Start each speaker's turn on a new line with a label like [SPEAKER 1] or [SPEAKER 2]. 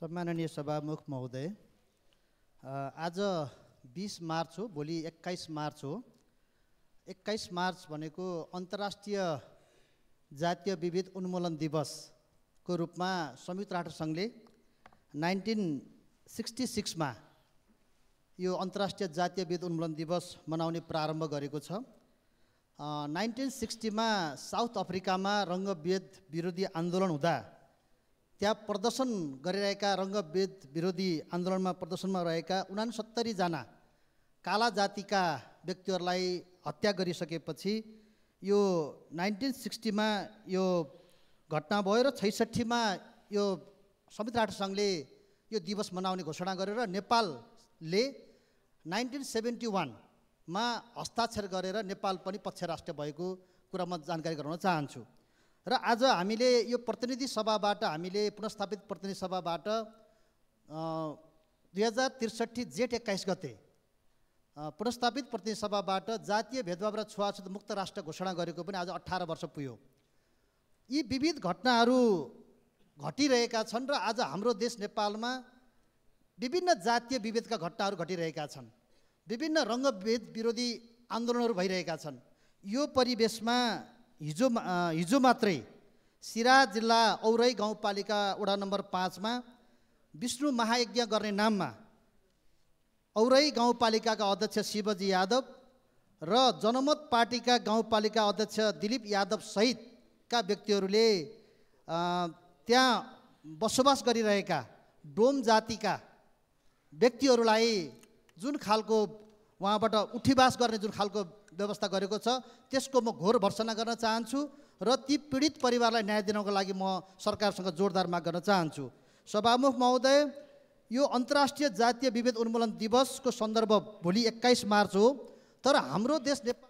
[SPEAKER 1] सम्माननीय सभामुख महोदय, आज 20 मार्च हो, भोलि 21 मार्च हो। 21 मार्च भनेको अन्तर्राष्ट्रिय जातीय विविध उन्मूलन दिवसको रूपमा संयुक्त राष्ट्र संघले 1966 मा यो अन्तर्राष्ट्रिय जातीय विविध उन्मूलन दिवस मनाउने प्रारम्भ गरेको छ। 1960 मा साउथ अफ्रिकामा रङ्गभेद विरोधी आन्दोलन हुँदा त्यहाँ प्रदर्शन गरिरहेका रङ्गभेद विरोधी आन्दोलनमा प्रदर्शनमा रहेका 69 जना काला जातिका व्यक्तिहरूलाई हत्या गरिसकेपछि यो 1960 मा यो घटना भयो र 66 मा यो संयुक्त राष्ट्र संघले यो दिवस मनाउने घोषणा गरेर नेपालले 1971 मा हस्ताक्षर गरेर नेपाल पनि पक्ष राष्ट्र भएको कुरा म जानकारी गराउन चाहन्छु। र आज हामीले यो प्रतिनिधि सभाबाट हामीले पुनर्स्थापित प्रतिनिधि सभाबाट 2063 जेठ 21 गते पुनर्स्थापित प्रतिनिधि सभाबाट जातीय भेदभाव र छुवाछुत मुक्त राष्ट्र घोषणा गरेको पनि आज 18 वर्ष पुग्यो। यी विविध घटनाहरू घटिरहेका छन् र आज हाम्रो देश नेपालमा विभिन्न जातीय विभेदका घटनाहरू घटिरहेका छन्, विभिन्न रङ्गभेद विरोधी आन्दोलनहरू भइरहेका छन्। यो परिवेशमा हिजो मात्रै सिरा जिल्ला औरै गाउँपालिका वडा नम्बर 5 मा विष्णु महायज्ञ गर्ने नाममा औरै गाउँपालिकाका अध्यक्ष शिवजी यादव र जनमत पार्टीका गाउँपालिका अध्यक्ष दिलीप यादव सहितका व्यक्तिहरूले त्यहाँ बसोबास गरिरहेका डोम जातिका व्यक्तिहरूलाई जुन खालको उहाँबाट उठीवास गर्ने जुन खालको व्यवस्था गरेको छ त्यसको म घोर भर्त्सना गर्न चाहन्छु र ती पीडित परिवारलाई न्याय दिनको लागि म सरकारसँग जोरदार माग गर्न चाहन्छु। सभामुख महोदय, यो अन्तर्राष्ट्रिय जातीय विभेद उन्मूलन दिवसको सन्दर्भ भोलि 21 मार्च हो, तर हाम्रो देश नेपाल